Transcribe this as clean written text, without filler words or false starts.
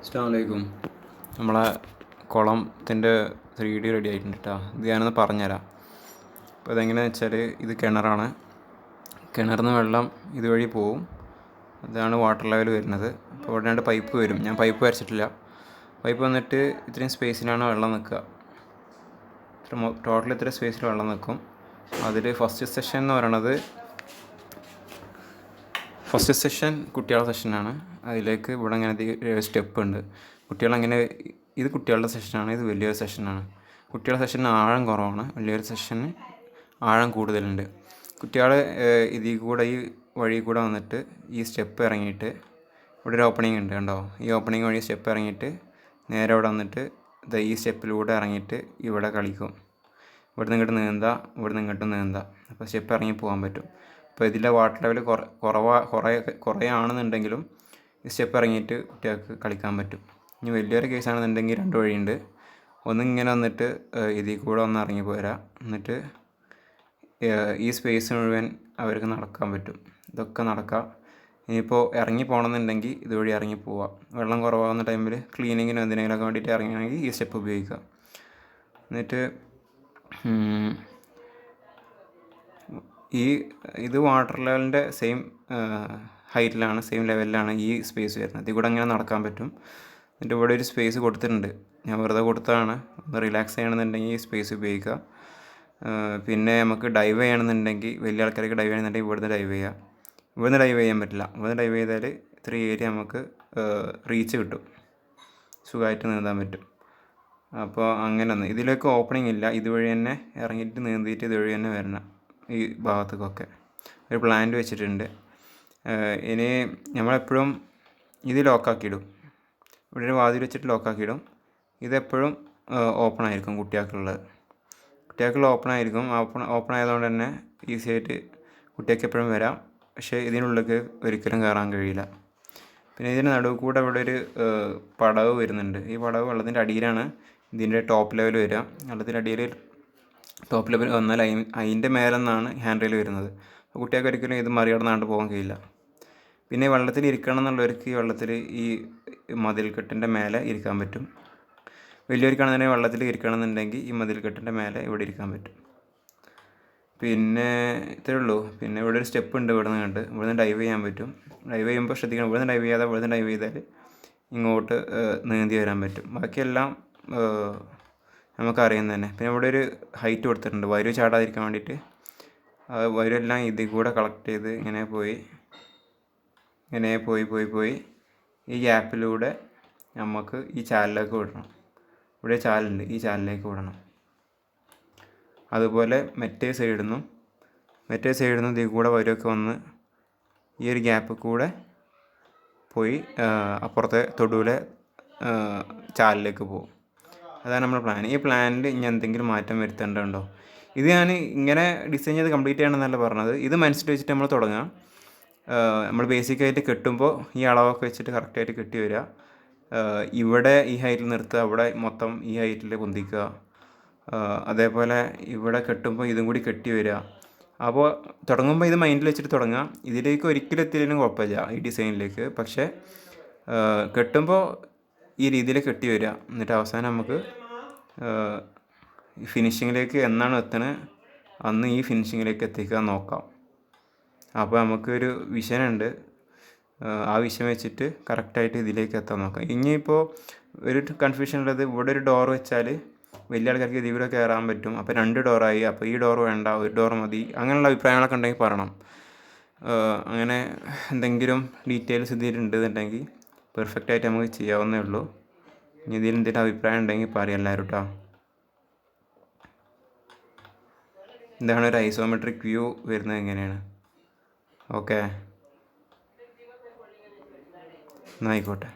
അസ്സലാമു അലൈക്കും. നമ്മളെ കുളത്തിൻ്റെ 3D റെഡി ആയിട്ടുണ്ട് കേട്ടോ. ഇത് ഞാനൊന്ന് പറഞ്ഞുതരാം. അപ്പോൾ ഇതെങ്ങനെയാണെന്ന് വെച്ചാൽ, ഇത് കിണറാണ്. കിണറിൽ നിന്ന് വെള്ളം ഇതുവഴി പോവും. ഇതാണ് വാട്ടർ ലെവൽ വരുന്നത്. അപ്പോൾ ഇവിടെ രണ്ട് പൈപ്പ് വരും. ഞാൻ പൈപ്പ് വരച്ചിട്ടില്ല. പൈപ്പ് വന്നിട്ട് ഇത്രയും സ്പേസിലാണ് വെള്ളം നിൽക്കുക. ടോട്ടൽ ഇത്ര സ്പേസിൽ വെള്ളം നിൽക്കും. അതിൽ ഫസ്റ്റ് സെഷൻ കുട്ടികളുടെ സെഷനാണ്. അതിലേക്ക് ഇവിടെ അങ്ങനെ സ്റ്റെപ്പ് ഉണ്ട്. കുട്ടികളങ്ങനെ ഇത് കുട്ടികളുടെ സെഷനാണ്, ഇത് വലിയൊരു സെഷനാണ്. കുട്ടികളുടെ സെഷന് ആഴം കുറവാണ്, വലിയൊരു സെഷന് ആഴം കൂടുതലുണ്ട്. കുട്ടികൾ ഇതിൽ കൂടെ ഈ വഴി കൂടെ വന്നിട്ട് ഈ സ്റ്റെപ്പ് ഇറങ്ങിയിട്ട് ഇവിടെ ഒരു ഓപ്പണിംഗ് ഉണ്ട് കണ്ടോ. ഈ ഓപ്പണിംഗ് വഴി സ്റ്റെപ്പ് ഇറങ്ങിയിട്ട് നേരെ ഇവിടെ വന്നിട്ട് ഈ സ്റ്റെപ്പിലൂടെ ഇറങ്ങിയിട്ട് ഇവിടെ കളിക്കും. ഇവിടുന്ന് ഇങ്ങോട്ട് നീന്താം, ഇവിടുന്ന് ഇങ്ങോട്ട് നീന്താം. അപ്പോൾ സ്റ്റെപ്പ് ഇറങ്ങി പോകാൻ പറ്റും. അപ്പോൾ ഇതിലെ വാട്ടർ ലെവൽ കുറയാണെന്നുണ്ടെങ്കിലും ഈ സ്റ്റെപ്പ് ഇറങ്ങിയിട്ട് കുട്ടികൾക്ക് കളിക്കാൻ പറ്റും. ഇനി വലിയൊരു കേസാണെന്നുണ്ടെങ്കിൽ രണ്ട് വഴിയുണ്ട്. ഒന്നിങ്ങനെ വന്നിട്ട് ഇതിൽ കൂടെ ഒന്ന് ഇറങ്ങി പോരാ, എന്നിട്ട് ഈ സ്പേസ് മുഴുവൻ അവർക്ക് നടക്കാൻ പറ്റും. ഇതൊക്കെ നടക്കാം. ഇനിയിപ്പോൾ ഇറങ്ങി പോകണമെന്നുണ്ടെങ്കിൽ ഇതുവഴി ഇറങ്ങി പോവാം. വെള്ളം കുറവാകുന്ന ടൈമിൽ ക്ലീനിങ്ങിനോ എന്തിനെങ്കിലുമൊക്കെ വേണ്ടിയിട്ട് ഇറങ്ങുകയാണെങ്കിൽ ഈ സ്റ്റെപ്പ് ഉപയോഗിക്കുക. എന്നിട്ട് ഇത് വാട്ടർ ലെവലിൻ്റെ സെയിം ഹൈറ്റിലാണ്, സെയിം ലെവലിലാണ് ഈ സ്പേസ് വരുന്നത്. ഇതിൽ കൂടെ അങ്ങനെ നടക്കാൻ പറ്റും. എന്നിട്ട് ഇവിടെ ഒരു സ്പേസ് കൊടുത്തിട്ടുണ്ട്. ഞാൻ വെറുതെ കൊടുത്തതാണ്. ഒന്ന് റിലാക്സ് ചെയ്യണമെന്നുണ്ടെങ്കിൽ ഈ സ്പേസ് ഉപയോഗിക്കുക. പിന്നെ നമുക്ക് ഡൈവ് ചെയ്യണമെന്നുണ്ടെങ്കിൽ, വലിയ ആൾക്കാർക്ക് ഡൈവ് ചെയ്യണമെന്നുണ്ടെങ്കിൽ ഇവിടുന്ന് ഡൈവ് ചെയ്യുക. ഇവിടുന്ന് ഡൈവ് ചെയ്യാൻ പറ്റില്ല. ഇവിടുന്ന് ഡൈവ് ചെയ്താൽ ഇത്ര ഏരിയ നമുക്ക് റീച്ച് കിട്ടും, സുഖമായിട്ട് നീന്താൻ പറ്റും. അപ്പോൾ അങ്ങനെ ഒന്ന് ഇതിലേക്ക് ഓപ്പണിംഗ് ഇല്ല. ഇതുവഴി തന്നെ ഇറങ്ങിയിട്ട് നീന്തിയിട്ട് ഇതുവഴി തന്നെ വരണം. ഈ ഭാഗത്തേക്കൊക്കെ ഒരു പ്ലാന്റ് വെച്ചിട്ടുണ്ട്. ഇനി നമ്മളെപ്പോഴും ഇത് ലോക്കാക്കിയിടും. ഇവിടെ ഒരു വാതിൽ വെച്ചിട്ട് ലോക്കാക്കിയിടും. ഇതെപ്പോഴും ഓപ്പൺ ആയിരിക്കും കുട്ടികൾക്കുള്ളത്. കുട്ടികൾക്കുള്ള ഓപ്പൺ ആയിരിക്കും. ഓപ്പൺ ആയതുകൊണ്ട് തന്നെ ഈസി ആയിട്ട് കുട്ടികൾക്ക് എപ്പോഴും വരാം. പക്ഷേ ഇതിനുള്ളിലേക്ക് ഒരിക്കലും കയറാൻ കഴിയില്ല. പിന്നെ ഇതിന് നടുവ് കൂടെ ഇവിടെ ഒരു പടവ് വരുന്നുണ്ട്. ഈ പടവ് വെള്ളത്തിൻ്റെ അടിയിലാണ് ഇതിൻ്റെ ടോപ്പ് ലെവൽ വരിക. വെള്ളത്തിൻ്റെ അടിയിൽ ടോപ്പ് ലെവൽ വന്നാൽ അതിൻ്റെ മേലെ നിന്നാണ് ഹാൻഡ് റെയിൽ വരുന്നത്. അപ്പോൾ കുട്ടികൾക്ക് ഒരിക്കലും ഇത് മറികടന്നാണ്ട് പോകാൻ കഴിയില്ല. പിന്നെ വെള്ളത്തിൽ ഇരിക്കണം എന്നുള്ളവർക്ക് ഈ വെള്ളത്തിൽ ഈ മതിൽക്കെട്ടിൻ്റെ മേലെ ഇരിക്കാൻ പറ്റും. വലിയവർക്കാണെന്നുണ്ടെങ്കിൽ വെള്ളത്തിൽ ഇരിക്കണം എന്നുണ്ടെങ്കിൽ ഈ മതിൽക്കെട്ടിൻ്റെ മേലെ ഇവിടെ ഇരിക്കാൻ പറ്റും. പിന്നെ ഇത്രയേ ഉള്ളൂ. പിന്നെ ഇവിടെ ഒരു സ്റ്റെപ്പ് ഉണ്ട്. ഇവിടെ നിന്ന് കണ്ട് ഇവിടുന്ന് ഡൈവ് ചെയ്യാൻ പറ്റും. ഡൈവ് ചെയ്യുമ്പോൾ ശ്രദ്ധിക്കണം, ഇവിടുന്ന് ഡൈവ് ചെയ്യാതെ ഇവിടുന്ന് ഡൈവ് ചെയ്താൽ ഇങ്ങോട്ട് നീന്തി വരാൻ പറ്റും. ബാക്കിയെല്ലാം നമുക്കറിയുന്നത് തന്നെ. പിന്നെ ഇവിടെ ഒരു ഹൈറ്റ് കൊടുത്തിട്ടുണ്ട് വരു ചാടാതിരിക്കാൻ വേണ്ടിയിട്ട്. വരുമെല്ലാം ഇതിൽ കൂടെ കളക്ട് ചെയ്ത് ഇങ്ങനെ പോയി ഈ ഗ്യാപ്പിലൂടെ നമുക്ക് ഈ ചാലിലേക്ക് വിടണം. ഇവിടെ ചാലുണ്ട്, ഈ ചാലിലേക്ക് വിടണം. അതുപോലെ മറ്റേ സൈഡിൽ നിന്നും ഇതിൽ കൂടെ വരുമൊക്കെ വന്ന് ഈ ഒരു ഗ്യാപ്പിൽ കൂടെ പോയി അപ്പുറത്തെ തൊടുവിലെ ചാലിലേക്ക് പോകും. അതാണ് നമ്മുടെ പ്ലാൻ. ഈ പ്ലാനിൽ ഇനി എന്തെങ്കിലും മാറ്റം വരുത്തേണ്ടതുണ്ടോ? ഇത് ഞാൻ ഇങ്ങനെ ഡിസൈൻ ചെയ്ത് കംപ്ലീറ്റ് ചെയ്യണമെന്നല്ല പറഞ്ഞത്. ഇത് മനസ്സിൽ വെച്ചിട്ട് നമ്മൾ തുടങ്ങാം. നമ്മൾ ബേസിക്കായിട്ട് കെട്ടുമ്പോൾ ഈ അളവൊക്കെ വെച്ചിട്ട് കറക്റ്റായിട്ട് കെട്ടി വരിക. ഇവിടെ ഈ ഹൈറ്റിൽ നിർത്തുക, അവിടെ മൊത്തം ഈ ഹൈറ്റിൽ പൊന്തിക്കുക. അതേപോലെ ഇവിടെ കെട്ടുമ്പോൾ ഇതും കൂടി കെട്ടി വരിക. അപ്പോൾ തുടങ്ങുമ്പോൾ ഇത് മൈൻഡിൽ വെച്ചിട്ട് തുടങ്ങാം. ഇതിലേക്ക് ഒരിക്കലും എത്തിയില്ലെങ്കിലും കുഴപ്പമില്ല ഈ ഡിസൈനിലേക്ക്. പക്ഷേ കെട്ടുമ്പോൾ ഈ രീതിയിൽ കെട്ടി വരിക. എന്നിട്ട് അവസാനം നമുക്ക് ഫിനിഷിങ്ങിലേക്ക് എന്നാണ് എത്തുന്നത് അന്ന് ഈ ഫിനിഷിങ്ങിലേക്ക് എത്തിക്കാൻ നോക്കാം. അപ്പോൾ നമുക്കൊരു വിഷനുണ്ട്. ആ വിഷൻ വെച്ചിട്ട് കറക്റ്റായിട്ട് ഇതിലേക്ക് എത്താൻ നോക്കാം. ഇനിയിപ്പോൾ ഒരു കൺഫ്യൂഷൻ ഉള്ളത്, ഇവിടെ ഒരു ഡോർ വെച്ചാൽ വലിയ ആൾക്കാർക്ക് ഇതിൽ കൂടെ കയറാൻ പറ്റും. അപ്പോൾ 2 ഡോറായി. അപ്പോൾ ഈ ഡോർ വേണ്ട, ഒരു ഡോർ മതി. അങ്ങനെയുള്ള അഭിപ്രായങ്ങളൊക്കെ ഉണ്ടെങ്കിൽ പറയണം. അങ്ങനെ എന്തെങ്കിലും ഡീറ്റെയിൽസ് ഇതിലുണ്ടെന്നുണ്ടെങ്കിൽ പെർഫെക്റ്റായിട്ട് നമുക്ക് ചെയ്യാവുന്നേ ഉള്ളൂ. ഇനി ഇതിൽ എന്തെങ്കിലും അഭിപ്രായം ഉണ്ടെങ്കിൽ പറയാം എല്ലാവരും കേട്ടോ. ഇതാണ് ഒരു ഐസോമെട്രിക് വ്യൂ വരുന്നത് എങ്ങനെയാണ്. ഓക്കെ, എന്നായിക്കോട്ടെ.